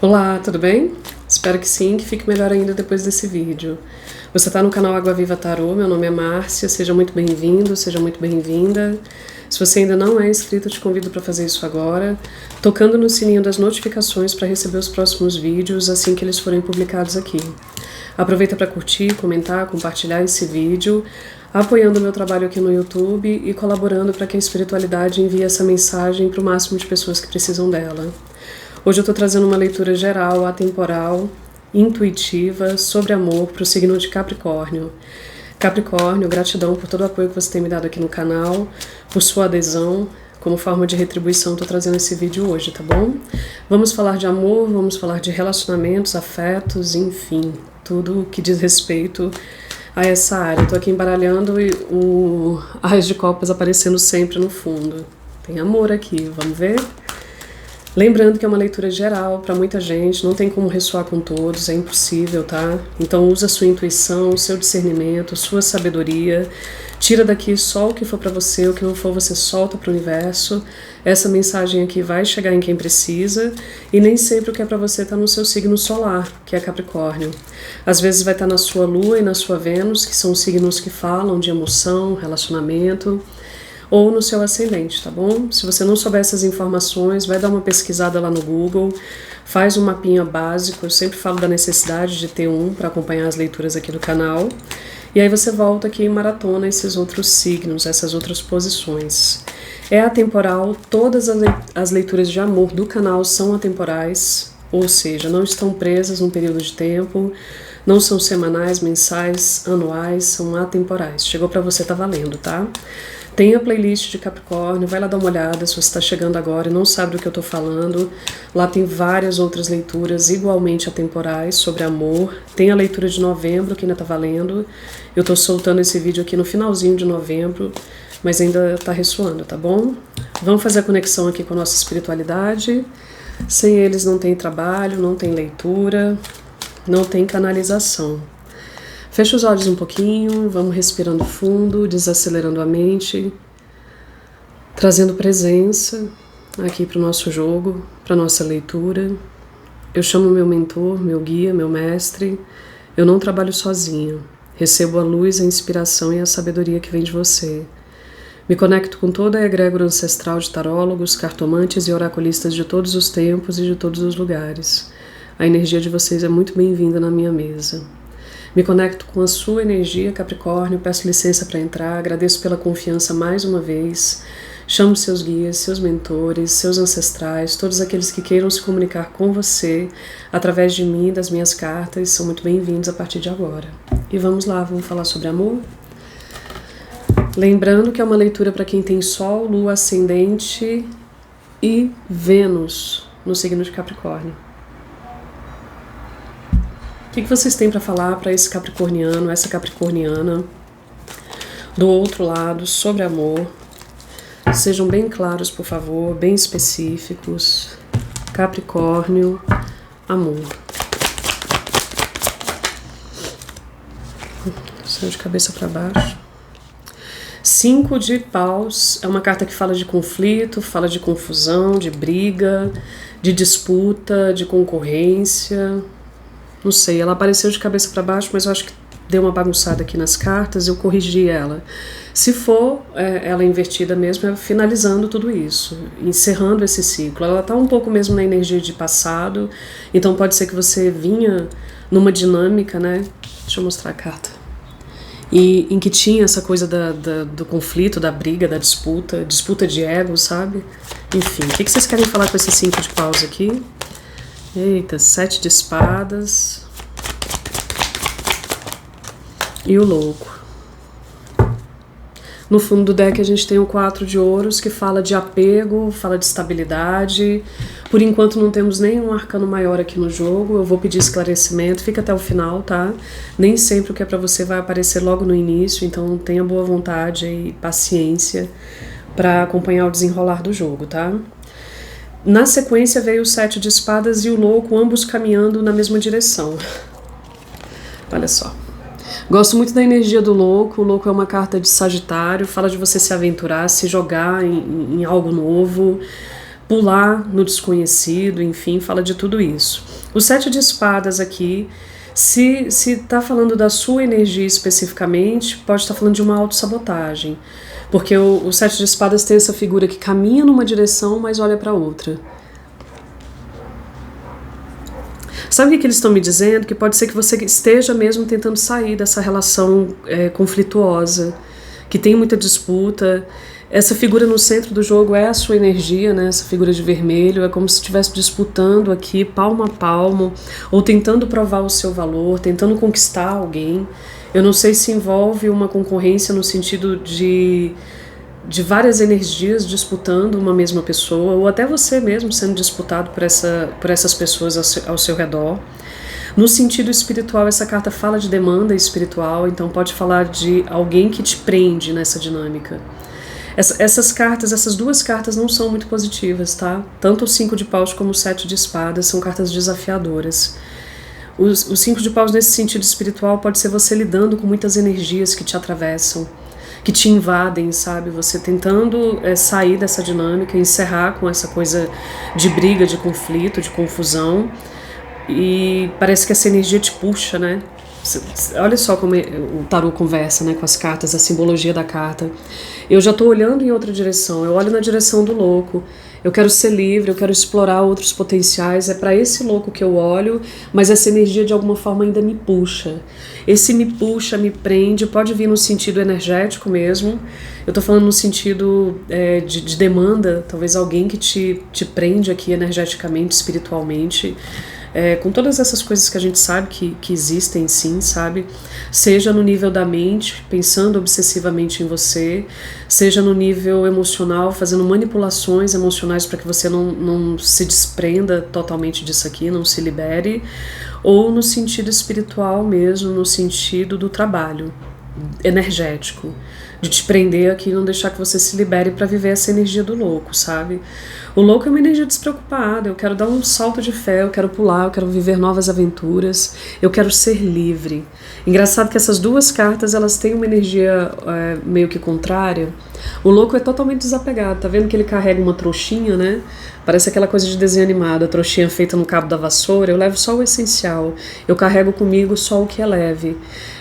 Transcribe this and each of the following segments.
Olá, tudo bem? Espero que sim, que fique melhor ainda depois desse vídeo. Você está no canal Água Viva Tarô, meu nome é Márcia, seja muito bem-vindo, seja muito bem-vinda. Se você ainda não é inscrito, eu te convido para fazer isso agora, tocando no sininho das notificações para receber os próximos vídeos assim que eles forem publicados aqui. Aproveita para curtir, comentar, compartilhar esse vídeo, apoiando o meu trabalho aqui no YouTube e colaborando para que a espiritualidade envie essa mensagem para o máximo de pessoas que precisam dela. Hoje eu estou trazendo uma leitura geral, atemporal, intuitiva, sobre amor para o signo de Capricórnio. Capricórnio, gratidão por todo o apoio que você tem me dado aqui no canal, por sua adesão. Como forma de retribuição, estou trazendo esse vídeo hoje, tá bom? Vamos falar de amor, vamos falar de relacionamentos, afetos, enfim, tudo que diz respeito a essa área. Estou aqui embaralhando e o Ás de Copas aparecendo sempre no fundo. Tem amor aqui, vamos ver? Lembrando que é uma leitura geral para muita gente, não tem como ressoar com todos, é impossível, tá? Então usa a sua intuição, seu discernimento, sua sabedoria, tira daqui só o que for para você, o que não for você solta para o universo. Essa mensagem aqui vai chegar em quem precisa e nem sempre o que é para você está no seu signo solar, que é Capricórnio. Às vezes vai estar na sua Lua e na sua Vênus, que são signos que falam de emoção, relacionamento, ou no seu ascendente, tá bom? Se você não souber essas informações, vai dar uma pesquisada lá no Google, faz um mapinha básico, eu sempre falo da necessidade de ter um para acompanhar as leituras aqui do canal, e aí você volta aqui e maratona esses outros signos, essas outras posições. É atemporal, todas as leituras de amor do canal são atemporais, ou seja, não estão presas num período de tempo, não são semanais, mensais, anuais, são atemporais. Chegou para você, tá valendo, tá? Tem a playlist de Capricórnio, vai lá dar uma olhada se você está chegando agora e não sabe do que eu estou falando. Lá tem várias outras leituras igualmente atemporais sobre amor. Tem a leitura de novembro que ainda está valendo. Eu estou soltando esse vídeo aqui no finalzinho de novembro, mas ainda está ressoando, tá bom? Vamos fazer a conexão aqui com a nossa espiritualidade. Sem eles não tem trabalho, não tem leitura, não tem canalização. Fecha os olhos um pouquinho, vamos respirando fundo, desacelerando a mente, trazendo presença aqui para o nosso jogo, para a nossa leitura. Eu chamo meu mentor, meu guia, meu mestre. Eu não trabalho sozinha. Recebo a luz, a inspiração e a sabedoria que vem de você. Me conecto com toda a egrégora ancestral de tarólogos, cartomantes e oraculistas de todos os tempos e de todos os lugares. A energia de vocês é muito bem-vinda na minha mesa. Me conecto com a sua energia, Capricórnio, peço licença para entrar, agradeço pela confiança mais uma vez, chamo seus guias, seus mentores, seus ancestrais, todos aqueles que queiram se comunicar com você através de mim, das minhas cartas, são muito bem-vindos a partir de agora. E vamos lá, vamos falar sobre amor? Lembrando que é uma leitura para quem tem Sol, Lua, Ascendente e Vênus no signo de Capricórnio. O que vocês têm para falar para esse capricorniano, essa capricorniana, do outro lado, sobre amor? Sejam bem claros, por favor, bem específicos. Capricórnio, amor. Saiu de cabeça para baixo. 5 de paus é uma carta que fala de conflito, fala de confusão, de briga, de disputa, de concorrência. Não sei, ela apareceu de cabeça para baixo, mas eu acho que deu uma bagunçada aqui nas cartas, eu corrigi ela. Se for ela invertida mesmo, é finalizando tudo isso, encerrando esse ciclo. Ela está um pouco mesmo na energia de passado, então pode ser que você vinha numa dinâmica, né? Deixa eu mostrar a carta. E em que tinha essa coisa do conflito, da briga, da disputa de ego, sabe? Enfim, o que vocês querem falar com esse 5 de paus aqui? Eita, 7 de espadas e o louco. No fundo do deck a gente tem o 4 de ouros que fala de apego, fala de estabilidade. Por enquanto não temos nenhum arcano maior aqui no jogo, eu vou pedir esclarecimento, fica até o final, tá? Nem sempre o que é pra você vai aparecer logo no início, então tenha boa vontade e paciência para acompanhar o desenrolar do jogo, tá? Na sequência veio o 7 de espadas e o louco, ambos caminhando na mesma direção. Olha só. Gosto muito da energia do louco. O louco é uma carta de Sagitário, fala de você se aventurar, se jogar em algo novo, pular no desconhecido, enfim, fala de tudo isso. O 7 de espadas aqui, se está falando da sua energia especificamente, pode estar falando de uma autossabotagem. Porque o 7 de espadas tem essa figura que caminha numa direção, mas olha para outra. Sabe o que eles estão me dizendo? Que pode ser que você esteja mesmo tentando sair dessa relação conflituosa, que tem muita disputa. Essa figura no centro do jogo é a sua energia, né? Essa figura de vermelho, é como se estivesse disputando aqui, palmo a palmo, ou tentando provar o seu valor, tentando conquistar alguém. Eu não sei se envolve uma concorrência no sentido de várias energias disputando uma mesma pessoa, ou até você mesmo sendo disputado por essas pessoas ao seu redor. No sentido espiritual, essa carta fala de demanda espiritual, então pode falar de alguém que te prende nessa dinâmica. Essas duas cartas não são muito positivas, tá? Tanto o 5 de paus como o 7 de espadas são cartas desafiadoras. O 5 de paus nesse sentido espiritual pode ser você lidando com muitas energias que te atravessam, que te invadem, sabe? Você tentando sair dessa dinâmica, encerrar com essa coisa de briga, de conflito, de confusão, e parece que essa energia te puxa, né? Olha só como o tarô conversa, né, com as cartas, a simbologia da carta. Eu já estou olhando em outra direção, eu olho na direção do louco. Eu quero ser livre, eu quero explorar outros potenciais. É para esse louco que eu olho, mas essa energia de alguma forma ainda me puxa. Esse me puxa, me prende, pode vir no sentido energético mesmo. Eu estou falando no sentido de demanda, talvez alguém que te prende aqui energeticamente, espiritualmente. Com todas essas coisas que a gente sabe que existem sim, sabe? Seja no nível da mente, pensando obsessivamente em você, seja no nível emocional, fazendo manipulações emocionais para que você não se desprenda totalmente disso aqui, não se libere, ou no sentido espiritual mesmo, no sentido do trabalho energético, de te prender aqui e não deixar que você se libere para viver essa energia do louco, sabe? O louco é uma energia despreocupada, eu quero dar um salto de fé, eu quero pular, eu quero viver novas aventuras, eu quero ser livre. Engraçado que essas duas cartas, elas têm uma energia meio que contrária. O louco é totalmente desapegado, tá vendo que ele carrega uma trouxinha, né? Parece aquela coisa de desenho animado, a trouxinha feita no cabo da vassoura. Eu levo só o essencial, eu carrego comigo só o que é leve.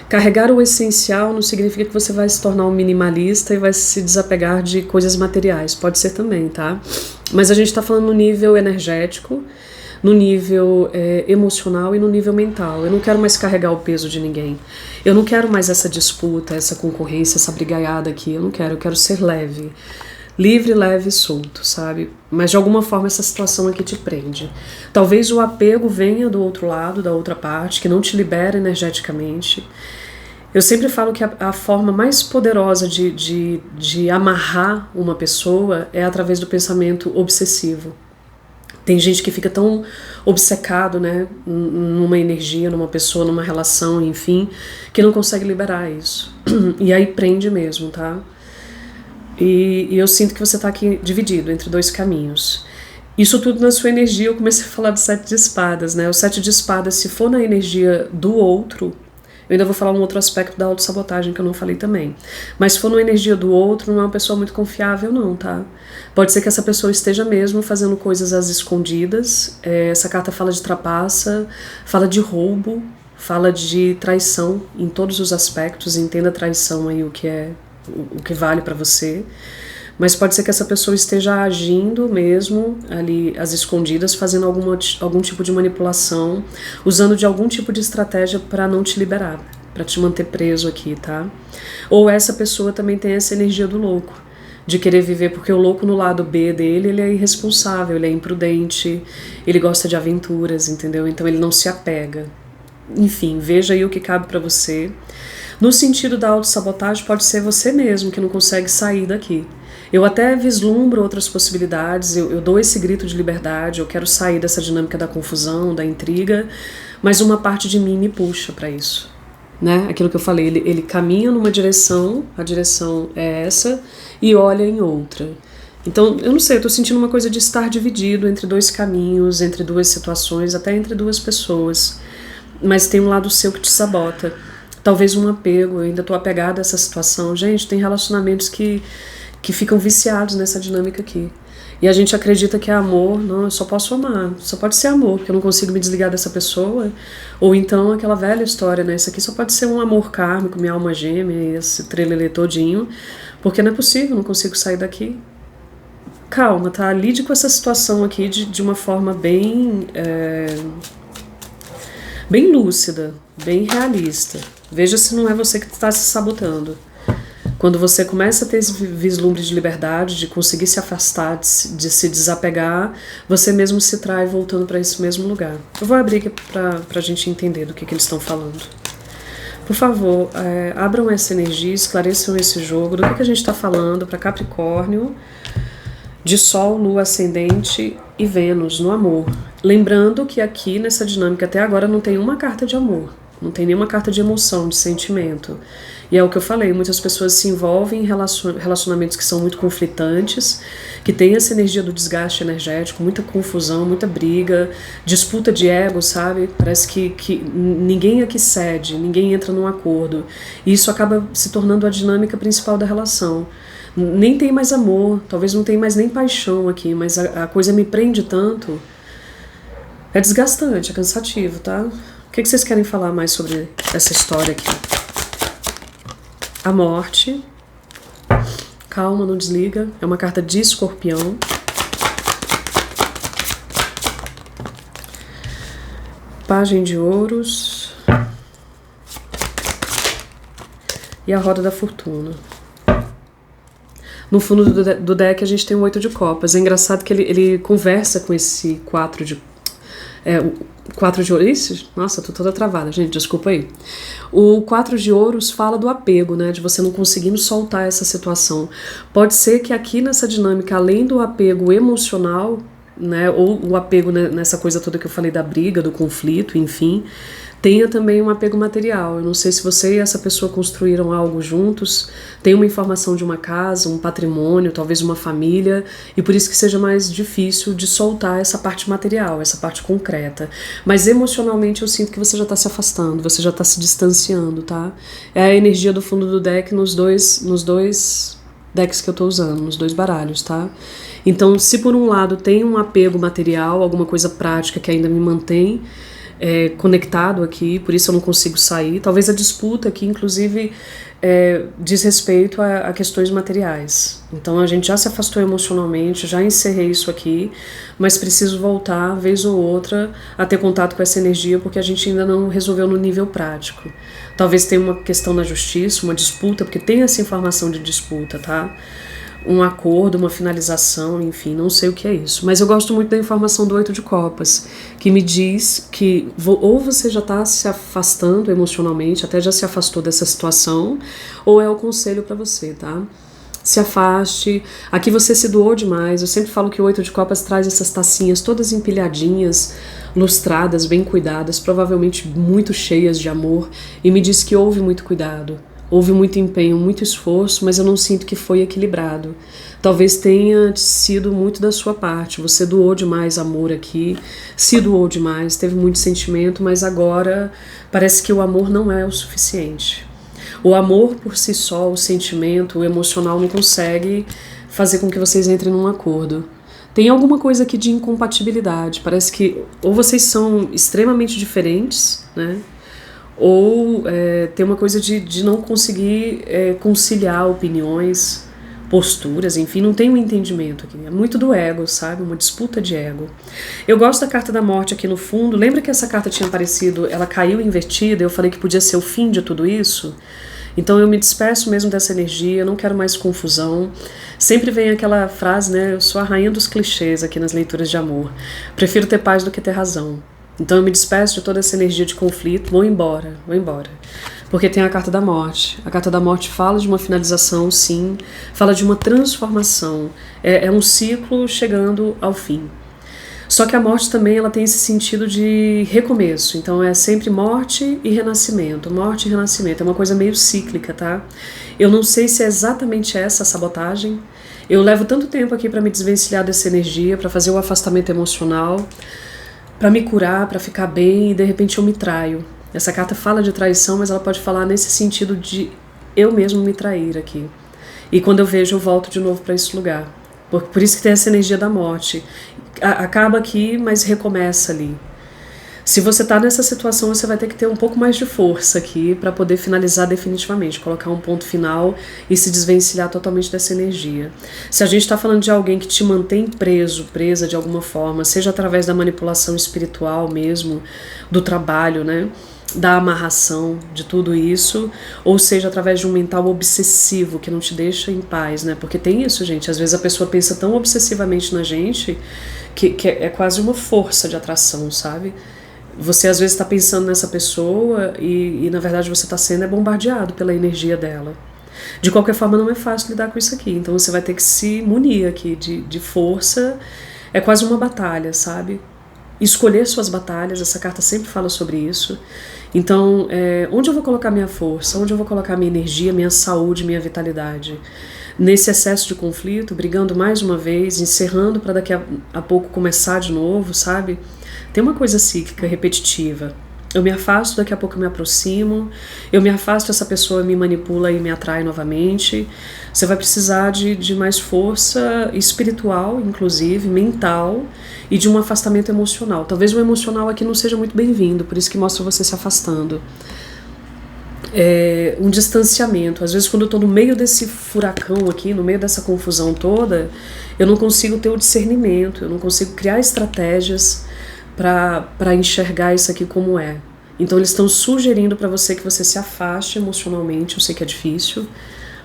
Carregar o essencial não significa que você vai se tornar um minimalista e vai se desapegar de coisas materiais. Pode ser também, tá? Mas a gente está falando no nível energético, no nível emocional e no nível mental. Eu não quero mais carregar o peso de ninguém. Eu não quero mais essa disputa, essa concorrência, essa brigaiada aqui. Eu quero ser leve. Livre, leve e solto, sabe? Mas de alguma forma essa situação aqui te prende. Talvez o apego venha do outro lado, da outra parte, que não te libera energeticamente. Eu sempre falo que a forma mais poderosa de amarrar uma pessoa é através do pensamento obsessivo. Tem gente que fica tão obcecado, né, numa energia, numa pessoa, numa relação, enfim, que não consegue liberar isso. E aí prende mesmo, tá? E eu sinto que você está aqui dividido entre dois caminhos. Isso tudo na sua energia, eu comecei a falar do 7 de espadas, né? O 7 de espadas, se for na energia do outro, eu ainda vou falar um outro aspecto da autossabotagem que eu não falei também. Mas se for na energia do outro, não é uma pessoa muito confiável não, tá? Pode ser que essa pessoa esteja mesmo fazendo coisas às escondidas. Essa carta fala de trapaça, fala de roubo, fala de traição em todos os aspectos. Entenda a traição aí, o que vale para você, mas pode ser que essa pessoa esteja agindo mesmo ali às escondidas, fazendo algum tipo de manipulação, usando de algum tipo de estratégia para não te liberar, para te manter preso aqui, tá? Ou essa pessoa também tem essa energia do louco, de querer viver, porque o louco no lado B dele, ele é irresponsável, ele é imprudente, ele gosta de aventuras, entendeu? Então ele não se apega. Enfim, veja aí o que cabe para você. No sentido da autossabotagem, pode ser você mesmo que não consegue sair daqui. Eu até vislumbro outras possibilidades, eu dou esse grito de liberdade, eu quero sair dessa dinâmica da confusão, da intriga, mas uma parte de mim me puxa para isso. Né? Aquilo que eu falei, ele caminha numa direção, a direção é essa, e olha em outra. Então, eu não sei, eu tô sentindo uma coisa de estar dividido entre dois caminhos, entre duas situações, até entre duas pessoas. Mas tem um lado seu que te sabota. Talvez um apego, eu ainda tô apegada a essa situação. Gente, tem relacionamentos que ficam viciados nessa dinâmica aqui. E a gente acredita que é amor, não, eu só posso amar, só pode ser amor, porque eu não consigo me desligar dessa pessoa. Ou então aquela velha história, né? Isso aqui só pode ser um amor kármico, minha alma gêmea, esse trelelê todinho, porque não é possível, não consigo sair daqui. Calma, tá? Lide com essa situação aqui de uma forma bem lúcida, bem realista. Veja se não é você que está se sabotando. Quando você começa a ter esse vislumbre de liberdade, de conseguir se afastar, de se desapegar, você mesmo se trai voltando para esse mesmo lugar. Eu vou abrir aqui para a gente entender do que eles estão falando. Por favor, abram essa energia, esclareçam esse jogo, do que a gente está falando para Capricórnio, de Sol, Lua, Ascendente e Vênus no amor. Lembrando que aqui nessa dinâmica até agora não tem uma carta de amor, não tem nenhuma carta de emoção, de sentimento. E é o que eu falei, muitas pessoas se envolvem em relacionamentos que são muito conflitantes, que tem essa energia do desgaste energético, muita confusão, muita briga, disputa de ego, sabe? Parece que ninguém aqui cede, ninguém entra num acordo. E isso acaba se tornando a dinâmica principal da relação. Nem tem mais amor, talvez não tenha mais nem paixão aqui, mas a coisa me prende tanto. É desgastante, é cansativo, tá? O que vocês querem falar mais sobre essa história aqui? A morte. Calma, não desliga. É uma carta de Escorpião. Pagem de Ouros. E a Roda da Fortuna. No fundo do deck a gente tem o 8 de Copas. É engraçado que ele conversa com esse 4 de... o 4 de ouros, nossa, tô toda travada, gente, desculpa aí. O 4 de ouros fala do apego, né, de você não conseguindo soltar essa situação. Pode ser que aqui nessa dinâmica, além do apego emocional, né, ou o apego nessa coisa toda que eu falei da briga, do conflito, enfim, tenha também um apego material. Eu não sei se você e essa pessoa construíram algo juntos, tem uma informação de uma casa, um patrimônio, talvez uma família, e por isso que seja mais difícil de soltar essa parte material, essa parte concreta. Mas emocionalmente eu sinto que você já está se afastando, você já está se distanciando, tá? É a energia do fundo do deck nos dois decks que eu tô usando, nos dois baralhos, tá? Então, se por um lado tem um apego material, alguma coisa prática que ainda me mantém conectado aqui, por isso eu não consigo sair. Talvez a disputa aqui, inclusive, diz respeito a questões materiais. Então a gente já se afastou emocionalmente, já encerrei isso aqui, mas preciso voltar, vez ou outra, a ter contato com essa energia, porque a gente ainda não resolveu no nível prático. Talvez tenha uma questão na justiça, uma disputa, porque tem essa informação de disputa, tá? Um acordo, uma finalização, enfim, não sei o que é isso. Mas eu gosto muito da informação do 8 de Copas, que me diz que ou você já está se afastando emocionalmente, até já se afastou dessa situação, ou é o conselho para você, tá? Se afaste. Aqui você se doou demais. Eu sempre falo que o 8 de Copas traz essas tacinhas todas empilhadinhas, lustradas, bem cuidadas, provavelmente muito cheias de amor, e me diz que houve muito cuidado. Houve muito empenho, muito esforço, mas eu não sinto que foi equilibrado. Talvez tenha sido muito da sua parte. Você doou demais amor aqui, se doou demais, teve muito sentimento, mas agora parece que o amor não é o suficiente. O amor por si só, o sentimento, o emocional não consegue fazer com que vocês entrem num acordo. Tem alguma coisa aqui de incompatibilidade. Parece que ou vocês são extremamente diferentes, né? Ou tem uma coisa de não conseguir conciliar opiniões, posturas, enfim, não tem um entendimento aqui. É muito do ego, sabe? Uma disputa de ego. Eu gosto da carta da morte aqui no fundo. Lembra que essa carta tinha aparecido, ela caiu invertida, eu falei que podia ser o fim de tudo isso? Então eu me despeço mesmo dessa energia, eu não quero mais confusão. Sempre vem aquela frase, né? Eu sou a rainha dos clichês aqui nas leituras de amor. Prefiro ter paz do que ter razão. Então eu me despeço de toda essa energia de conflito, vou embora. Porque tem a carta da morte. A carta da morte fala de uma finalização, sim, fala de uma transformação. É um ciclo chegando ao fim. Só que a morte também ela tem esse sentido de recomeço. Então é sempre morte e renascimento. Morte e renascimento. É uma coisa meio cíclica, tá? Eu não sei se é exatamente essa a sabotagem. Eu levo tanto tempo aqui para me desvencilhar dessa energia, para fazer o afastamento emocional, para me curar, para ficar bem, e de repente eu me traio. Essa carta fala de traição, mas ela pode falar nesse sentido de eu mesmo me trair aqui. E quando eu vejo, eu volto de novo para esse lugar. Por isso que tem essa energia da morte. Acaba aqui, mas recomeça ali. Se você está nessa situação, você vai ter que ter um pouco mais de força aqui para poder finalizar definitivamente, colocar um ponto final e se desvencilhar totalmente dessa energia. Se a gente está falando de alguém que te mantém preso, presa de alguma forma, seja através da manipulação espiritual mesmo, do trabalho, né? Da amarração de tudo isso, ou seja, através de um mental obsessivo que não te deixa em paz, né? Porque tem isso, gente, às vezes a pessoa pensa tão obsessivamente na gente que é quase uma força de atração, sabe? Você às vezes está pensando nessa pessoa e na verdade você está sendo bombardeado pela energia dela. De qualquer forma, não é fácil lidar com isso aqui, então você vai ter que se munir aqui de força. É quase uma batalha, sabe? Escolher suas batalhas, essa carta sempre fala sobre isso. Então, onde eu vou colocar minha força? Onde eu vou colocar minha energia, minha saúde, minha vitalidade? Nesse excesso de conflito, brigando mais uma vez, encerrando para daqui a pouco começar de novo, sabe? Tem uma coisa cíclica, repetitiva. Eu me afasto, daqui a pouco eu me aproximo. Eu me afasto, essa pessoa me manipula e me atrai novamente. Você vai precisar de mais força espiritual, inclusive, mental, e de um afastamento emocional. Talvez o emocional aqui não seja muito bem-vindo, por isso que mostra você se afastando. Um distanciamento. Às vezes, quando eu estou no meio desse furacão aqui, no meio dessa confusão toda, eu não consigo ter o discernimento, eu não consigo criar estratégias para enxergar isso aqui como é. Então eles estão sugerindo para você que você se afaste emocionalmente. Eu sei que é difícil,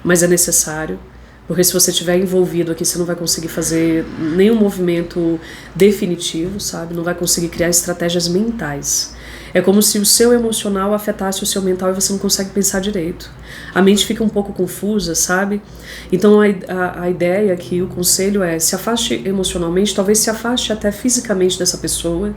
mas é necessário, porque se você estiver envolvido aqui, você não vai conseguir fazer nenhum movimento definitivo, sabe? Não vai conseguir criar estratégias mentais. É como se o seu emocional afetasse o seu mental e você não consegue pensar direito. A mente fica um pouco confusa, sabe? Então a ideia aqui, o conselho é: se afaste emocionalmente, talvez se afaste até fisicamente dessa pessoa.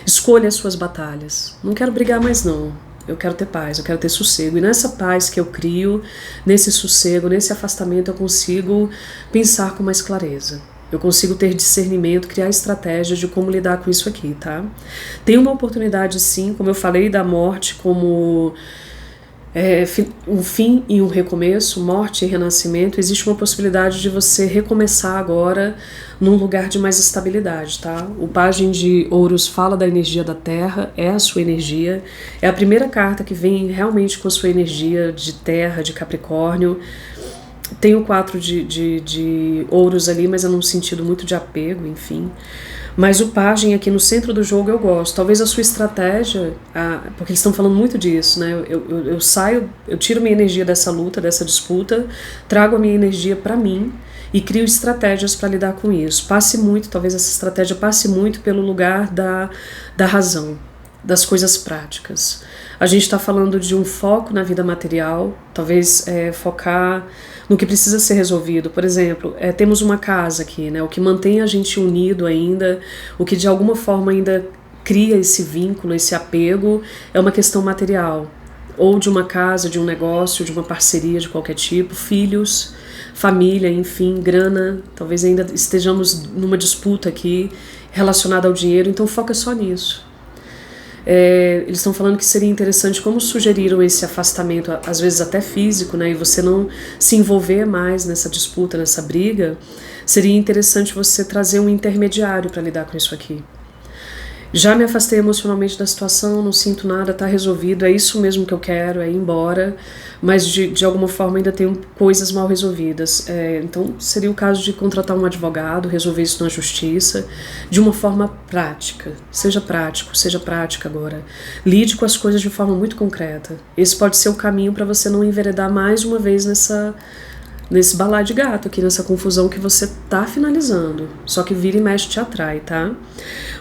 Escolha as suas batalhas. Não quero brigar mais não. Eu quero ter paz, eu quero ter sossego. E nessa paz que eu crio, nesse sossego, nesse afastamento, eu consigo pensar com mais clareza. Eu consigo ter discernimento, criar estratégias de como lidar com isso aqui, tá? Tem uma oportunidade, sim, como eu falei, da morte como um fim e um recomeço, morte e renascimento. Existe uma possibilidade de você recomeçar agora num lugar de mais estabilidade, tá? O Pajem de Ouros fala da energia da Terra, é a sua energia, é a primeira carta que vem realmente com a sua energia de Terra, de Capricórnio. Tem o 4 de ouros ali, mas é num sentido muito de apego, enfim. Mas o Pajem aqui no centro do jogo eu gosto. Talvez a sua estratégia, porque eles estão falando muito disso, né? Eu saio, eu tiro minha energia dessa luta, dessa disputa, trago a minha energia para mim e crio estratégias para lidar com isso. Talvez essa estratégia passe muito pelo lugar da razão, das coisas práticas. A gente está falando de um foco na vida material, talvez focar no que precisa ser resolvido. Por exemplo, temos uma casa aqui, né? O que mantém a gente unido ainda, o que de alguma forma ainda cria esse vínculo, esse apego, é uma questão material. Ou de uma casa, de um negócio, de uma parceria de qualquer tipo, filhos, família, enfim, grana. Talvez ainda estejamos numa disputa aqui relacionada ao dinheiro, então foca só nisso. Eles estão falando que seria interessante, como sugeriram esse afastamento, às vezes até físico, né, e você não se envolver mais nessa disputa, nessa briga, seria interessante você trazer um intermediário para lidar com isso aqui. Já me afastei emocionalmente da situação, não sinto nada, tá resolvido, é isso mesmo que eu quero, é ir embora, mas de alguma forma ainda tenho coisas mal resolvidas. Então seria o caso de contratar um advogado, resolver isso na justiça, de uma forma prática. Seja prática agora. Lide com as coisas de forma muito concreta. Esse pode ser o caminho para você não enveredar mais uma vez nesse balaio de gato aqui, nessa confusão que você tá finalizando, só que vira e mexe te atrai, tá?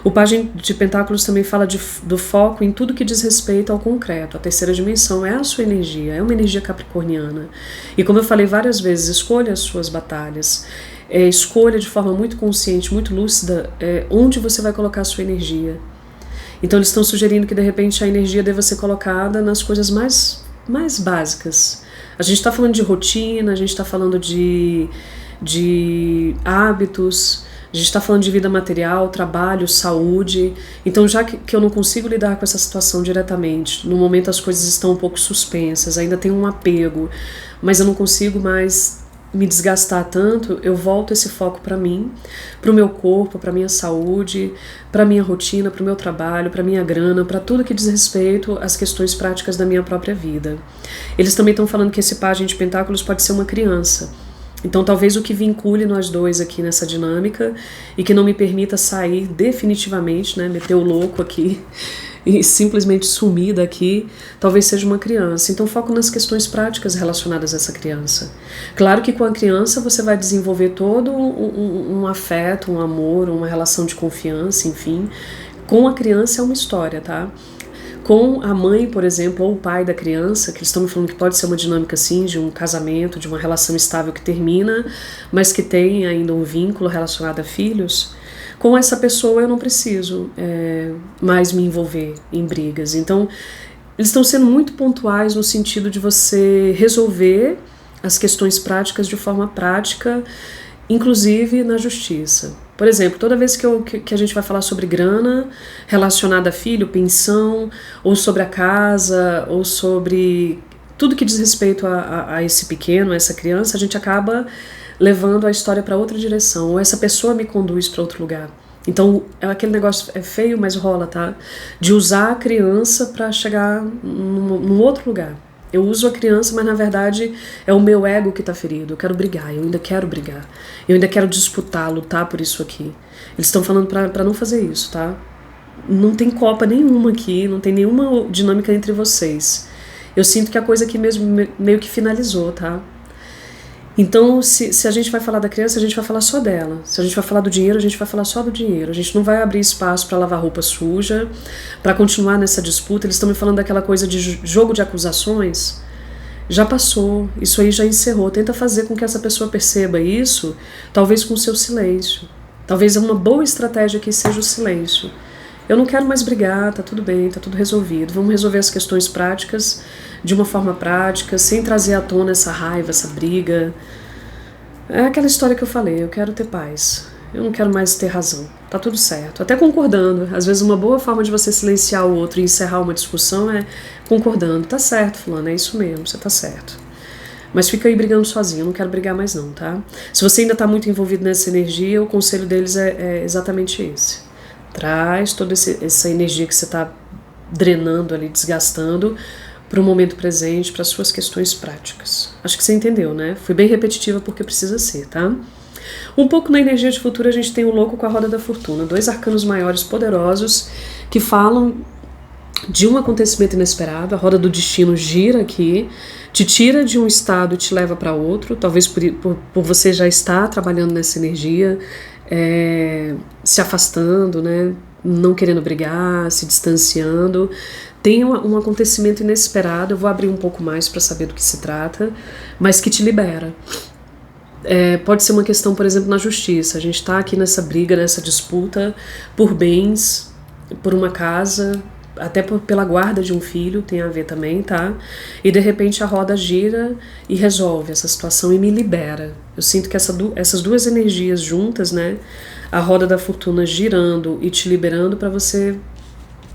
O Pajem de Pentáculos também fala do foco em tudo que diz respeito ao concreto. A terceira dimensão é a sua energia, é uma energia capricorniana. E como eu falei várias vezes, escolha as suas batalhas, escolha de forma muito consciente, muito lúcida, onde você vai colocar a sua energia. Então eles estão sugerindo que de repente a energia deva ser colocada nas coisas mais básicas. A gente está falando de rotina, a gente está falando de hábitos, a gente está falando de vida material, trabalho, saúde. Então, já que eu não consigo lidar com essa situação diretamente, no momento as coisas estão um pouco suspensas, ainda tem um apego, mas eu não consigo mais me desgastar tanto, eu volto esse foco para mim, para o meu corpo, para minha saúde, para minha rotina, para o meu trabalho, para minha grana, para tudo que diz respeito às questões práticas da minha própria vida. Eles também estão falando que esse pajem de pentáculos pode ser uma criança. Então talvez o que vincule nós dois aqui nessa dinâmica e que não me permita sair definitivamente, né, meter o louco aqui e simplesmente sumir daqui, talvez seja uma criança. Então foco nas questões práticas relacionadas a essa criança. Claro que com a criança você vai desenvolver todo um afeto, um amor, uma relação de confiança, enfim. Com a criança é uma história, tá? Com a mãe, por exemplo, ou o pai da criança, que eles estão me falando que pode ser uma dinâmica assim, de um casamento, de uma relação estável que termina, mas que tem ainda um vínculo relacionado a filhos, com essa pessoa eu não preciso mais me envolver em brigas. Então, eles estão sendo muito pontuais no sentido de você resolver as questões práticas de forma prática, inclusive na justiça. Por exemplo, toda vez que a gente vai falar sobre grana relacionada a filho, pensão, ou sobre a casa, ou sobre tudo que diz respeito a esse pequeno, a essa criança, a gente acaba levando a história para outra direção, ou essa pessoa me conduz para outro lugar. Então, aquele negócio é feio, mas rola, tá? De usar a criança para chegar num outro lugar. Eu uso a criança, mas na verdade é o meu ego que está ferido. Eu quero brigar, eu ainda quero brigar. Eu ainda quero disputar, lutar por isso aqui. Eles estão falando para não fazer isso, tá? Não tem copa nenhuma aqui, não tem nenhuma dinâmica entre vocês. Eu sinto que a coisa aqui mesmo meio que finalizou, tá? Então, se a gente vai falar da criança, a gente vai falar só dela. Se a gente vai falar do dinheiro, a gente vai falar só do dinheiro. A gente não vai abrir espaço para lavar roupa suja, para continuar nessa disputa. Eles estão me falando daquela coisa de jogo de acusações. Já passou, isso aí já encerrou. Tenta fazer com que essa pessoa perceba isso, talvez com o seu silêncio. Talvez uma boa estratégia aqui seja o silêncio. Eu não quero mais brigar, tá tudo bem, tá tudo resolvido. Vamos resolver as questões práticas de uma forma prática, sem trazer à tona essa raiva, essa briga. É aquela história que eu falei, eu quero ter paz. Eu não quero mais ter razão. Tá tudo certo. Até concordando. Às vezes uma boa forma de você silenciar o outro e encerrar uma discussão é concordando. Tá certo, fulano, é isso mesmo, você tá certo. Mas fica aí brigando sozinho, eu não quero brigar mais não, tá? Se você ainda tá muito envolvido nessa energia, o conselho deles é exatamente esse. Traz toda essa energia que você está drenando ali, desgastando, para o momento presente, para as suas questões práticas. Acho que você entendeu, né? Fui bem repetitiva porque precisa ser, tá? Um pouco na energia de futuro a gente tem o louco com a roda da fortuna. 2 arcanos maiores poderosos que falam de um acontecimento inesperado. A roda do destino gira aqui, te tira de um estado e te leva para outro. Talvez por você já estar trabalhando nessa energia, se afastando, né? Não querendo brigar, se distanciando. Tem um acontecimento inesperado, eu vou abrir um pouco mais para saber do que se trata, mas que te libera. Pode ser uma questão, por exemplo, na justiça. A gente está aqui nessa briga, nessa disputa por bens, por uma casa, até pela guarda de um filho, tem a ver também, tá? E de repente a roda gira e resolve essa situação e me libera. Eu sinto que essas duas energias juntas, né? A roda da fortuna girando e te liberando para você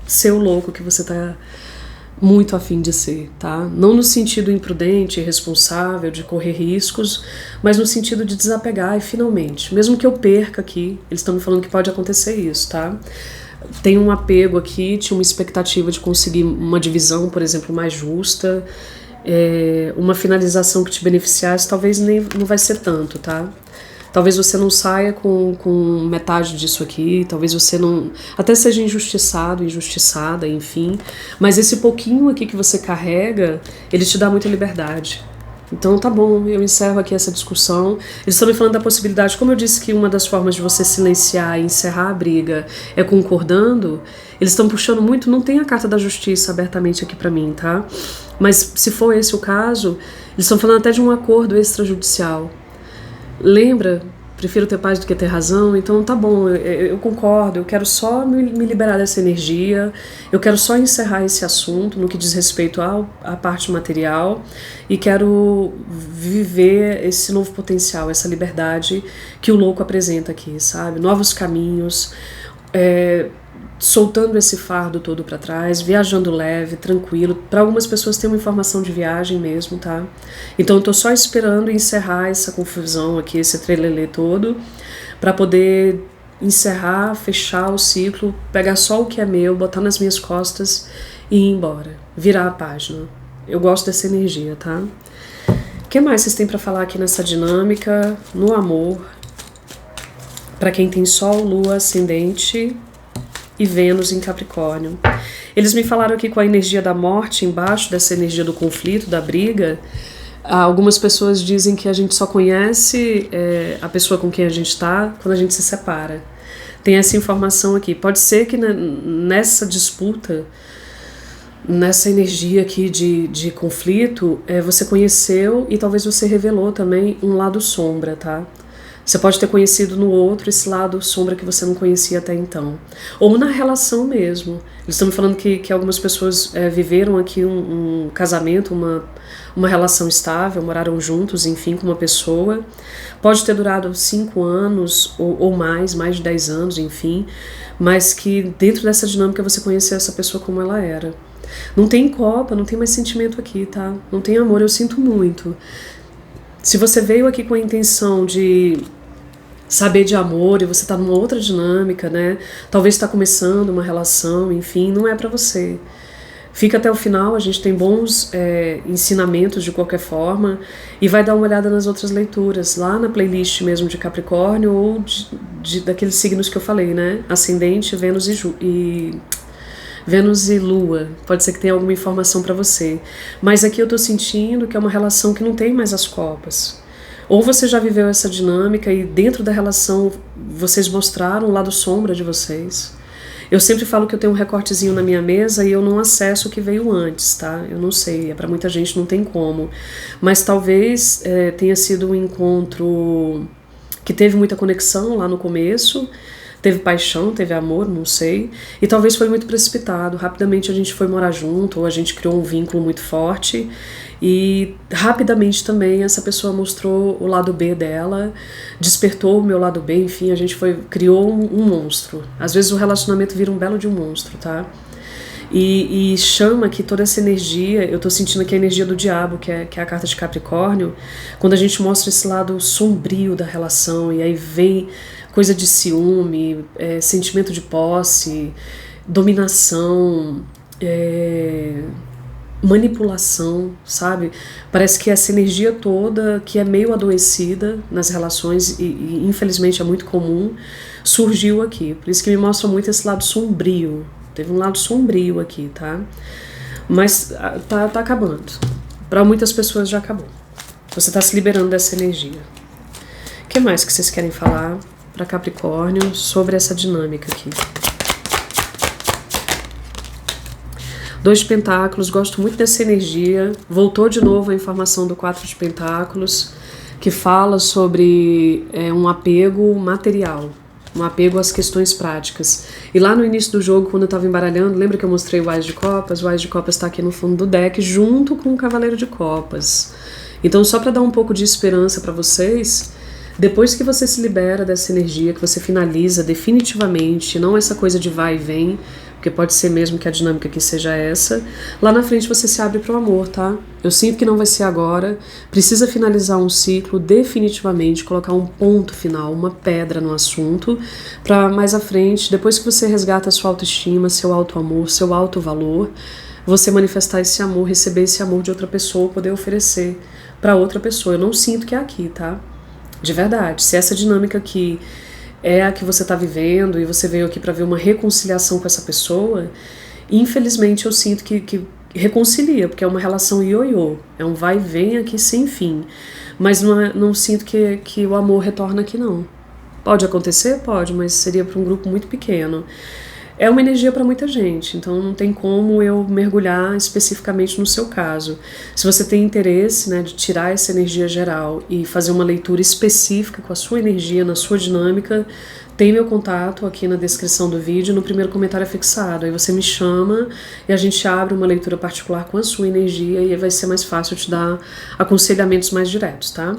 ser o louco que você tá muito afim de ser, tá? Não no sentido imprudente, irresponsável, de correr riscos, mas no sentido de desapegar e finalmente, mesmo que eu perca aqui, eles estão me falando que pode acontecer isso, tá? Tem um apego aqui, tinha uma expectativa de conseguir uma divisão, por exemplo, mais justa, uma finalização que te beneficiasse, talvez não vai ser tanto, tá? Talvez você não saia com metade disso aqui, talvez você não... Até seja injustiçado, injustiçada, enfim. Mas esse pouquinho aqui que você carrega, ele te dá muita liberdade. Então tá bom, eu encerro aqui essa discussão. Eles estão me falando da possibilidade, como eu disse que uma das formas de você silenciar e encerrar a briga é concordando, eles estão puxando muito, não tem a carta da justiça abertamente aqui pra mim, tá? Mas se for esse o caso, eles estão falando até de um acordo extrajudicial. Lembra? Prefiro ter paz do que ter razão, então tá bom, eu concordo, eu quero só me liberar dessa energia, eu quero só encerrar esse assunto no que diz respeito à parte material e quero viver esse novo potencial, essa liberdade que o louco apresenta aqui, sabe? Novos caminhos, soltando esse fardo todo para trás, viajando leve, tranquilo. Para algumas pessoas tem uma informação de viagem mesmo, tá? Então eu tô só esperando encerrar essa confusão aqui, esse trelelê todo, para poder encerrar, fechar o ciclo, pegar só o que é meu, botar nas minhas costas e ir embora, virar a página. Eu gosto dessa energia, tá? O que mais vocês têm para falar aqui nessa dinâmica, no amor, para quem tem Sol, Lua, Ascendente e Vênus em Capricórnio? Eles me falaram aqui com a energia da morte embaixo dessa energia do conflito, da briga. Algumas pessoas dizem que a gente só conhece a pessoa com quem a gente está quando a gente se separa. Tem essa informação aqui. Pode ser que nessa disputa, nessa energia aqui de conflito, você conheceu e talvez você revelou também um lado sombra, tá? Você pode ter conhecido no outro esse lado sombra que você não conhecia até então. Ou na relação mesmo. Eles estão me falando que algumas pessoas viveram aqui um casamento, uma relação estável, moraram juntos, enfim, com uma pessoa. Pode ter durado 5 anos ou mais de 10 anos, enfim. Mas que dentro dessa dinâmica você conheceu essa pessoa como ela era. Não tem copa, não tem mais sentimento aqui, tá? Não tem amor, eu sinto muito. Se você veio aqui com a intenção de saber de amor e você tá numa outra dinâmica, né? Talvez está começando uma relação, enfim, não é pra você. Fica até o final, a gente tem bons ensinamentos de qualquer forma e vai dar uma olhada nas outras leituras, lá na playlist mesmo de Capricórnio ou daqueles signos que eu falei, né? Ascendente, Vênus e Lua. Pode ser que tenha alguma informação pra você. Mas aqui eu tô sentindo que é uma relação que não tem mais as copas. Ou você já viveu essa dinâmica e dentro da relação vocês mostraram o lado sombra de vocês. Eu sempre falo que eu tenho um recortezinho na minha mesa e eu não acesso o que veio antes, tá? Eu não sei, pra muita gente não tem como. Mas talvez tenha sido um encontro que teve muita conexão lá no começo, teve paixão, teve amor, não sei, e talvez foi muito precipitado. Rapidamente a gente foi morar junto, ou a gente criou um vínculo muito forte, e rapidamente também essa pessoa mostrou o lado B dela, despertou o meu lado B, enfim, a gente criou um monstro. Às vezes o relacionamento vira um belo de um monstro, tá? E chama que toda essa energia, eu tô sentindo aqui a energia do diabo, que é a carta de Capricórnio, quando a gente mostra esse lado sombrio da relação, e aí vem coisa de ciúme, sentimento de posse, dominação, manipulação, sabe? Parece que essa energia toda, que é meio adoecida nas relações, e infelizmente é muito comum, surgiu aqui. Por isso que me mostra muito esse lado sombrio. Teve um lado sombrio aqui, tá? Mas tá acabando. Para muitas pessoas já acabou. Você tá se liberando dessa energia. O que mais que vocês querem falar para Capricórnio sobre essa dinâmica aqui? 2 de Pentáculos, gosto muito dessa energia. Voltou de novo a informação do 4 de Pentáculos, que fala sobre um apego material, um apego às questões práticas. E lá no início do jogo, quando eu estava embaralhando, lembra que eu mostrei o Ás de Copas? O Ás de Copas está aqui no fundo do deck, junto com o Cavaleiro de Copas. Então, só para dar um pouco de esperança para vocês, depois que você se libera dessa energia, que você finaliza definitivamente, não essa coisa de vai e vem, porque pode ser mesmo que a dinâmica aqui seja essa, lá na frente você se abre para o amor, tá? Eu sinto que não vai ser agora, precisa finalizar um ciclo definitivamente, colocar um ponto final, uma pedra no assunto, para mais à frente, depois que você resgata a sua autoestima, seu auto-amor, seu auto-valor, você manifestar esse amor, receber esse amor de outra pessoa, poder oferecer para outra pessoa. Eu não sinto que é aqui, tá? De verdade, se essa dinâmica aqui é a que você está vivendo e você veio aqui para ver uma reconciliação com essa pessoa, infelizmente eu sinto que reconcilia, porque é uma relação ioiô, é um vai e vem aqui sem fim, mas não sinto que o amor retorna aqui não. Pode acontecer? Pode, mas seria para um grupo muito pequeno. É uma energia para muita gente, então não tem como eu mergulhar especificamente no seu caso. Se você tem interesse, né, de tirar essa energia geral e fazer uma leitura específica com a sua energia, na sua dinâmica, Tem meu contato aqui na descrição do vídeo, no primeiro comentário fixado. Aí você me chama e a gente abre uma leitura particular com a sua energia e aí vai ser mais fácil te dar aconselhamentos mais diretos, tá?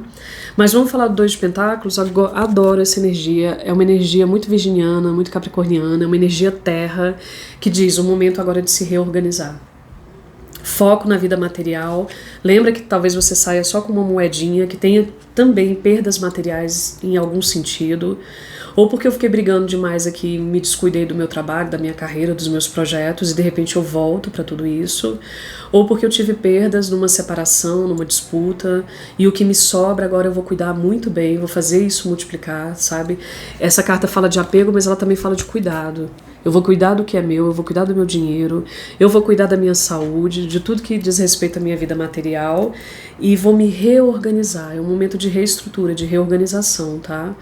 Mas vamos falar do 2 de Pentáculos. Adoro essa energia. É uma energia muito virginiana, muito capricorniana, é uma energia terra que diz o momento agora de se reorganizar. Foco na vida material. Lembra que talvez você saia só com uma moedinha, que tenha também perdas materiais em algum sentido, ou porque eu fiquei brigando demais aqui, me descuidei do meu trabalho, da minha carreira, dos meus projetos, e de repente eu volto para tudo isso, ou porque eu tive perdas numa separação, numa disputa, e o que me sobra agora eu vou cuidar muito bem, vou fazer isso multiplicar, sabe? Essa carta fala de apego, mas ela também fala de cuidado. Eu vou cuidar do que é meu, eu vou cuidar do meu dinheiro, eu vou cuidar da minha saúde, de tudo que diz respeito à minha vida material, e vou me reorganizar. É um momento de reestrutura, de reorganização, tá?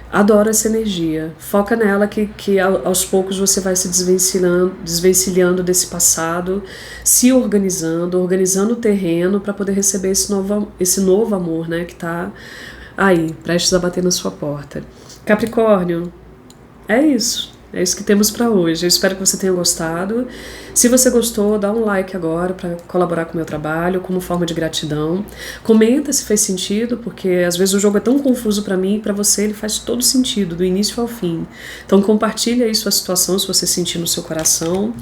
Adoro essa energia. Foca nela que aos poucos você vai se desvencilhando desse passado, se organizando o terreno para poder receber esse novo amor, né, que tá aí, prestes a bater na sua porta. Capricórnio, é isso. É isso que temos para hoje. Eu espero que você tenha gostado. Se você gostou, dá um like agora para colaborar com o meu trabalho, como forma de gratidão. Comenta se fez sentido, porque às vezes o jogo é tão confuso para mim e para você ele faz todo sentido, do início ao fim. Então compartilha aí sua situação, se você sentir no seu coração.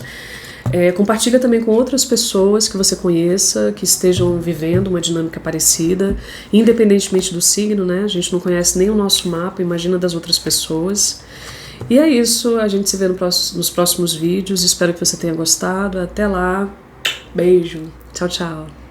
Compartilha também com outras pessoas que você conheça, que estejam vivendo uma dinâmica parecida, independentemente do signo, né? A gente não conhece nem o nosso mapa, imagina das outras pessoas. E é isso, a gente se vê nos próximos vídeos, espero que você tenha gostado, até lá, beijo, tchau, tchau.